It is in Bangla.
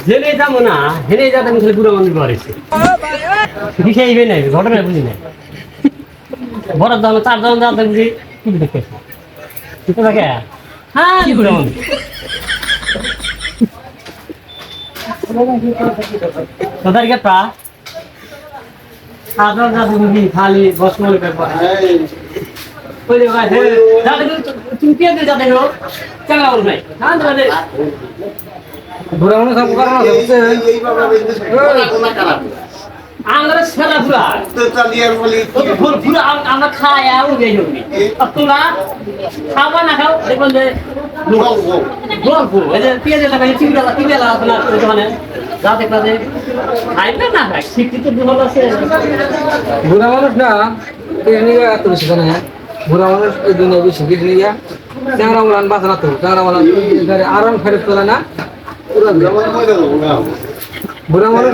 জেলে যাবো না হেরে যাতে আমি খালি বুড়ো মানুষ করেছি বিষয় নাই ঘটনা বুঝি নাই বড় দাম 4 জন যাতে বুঝি কি দেখে কিছু থাকে হ্যাঁ বুড়ো মানুষ তোদের কেটা সাধারণ যাতে বুঝি খালি বস মনে ব্যাপার ওই যে ভাই যাতে তুমি কে দিয়ে যাতে হোক কেন নাই হ্যাঁ বুড়া মানুষ সব কারণ আছে আমরা সেরা পুরা পুরা আমরা খাই উঠে যাবি তোলা খাওয়া না খাও দেখবেন যে গল্প এই যে পেঁয়াজের টাকা চিংড়া আপনার ওখানে যা দেখলা যে খাইবে না খাই শিক্ষিত দুর্বল আছে বুড়া মানুষ না নিয়ে এত বেশি জানে বুড়া মানুষ এই দুনিয়া বেশি গিয়ে নিয়ে চ্যাংরা উড়ান বাঁচা না তো চ্যাংরা উড়ান আরাম ফেরত তোলে না বুড়া মানুষ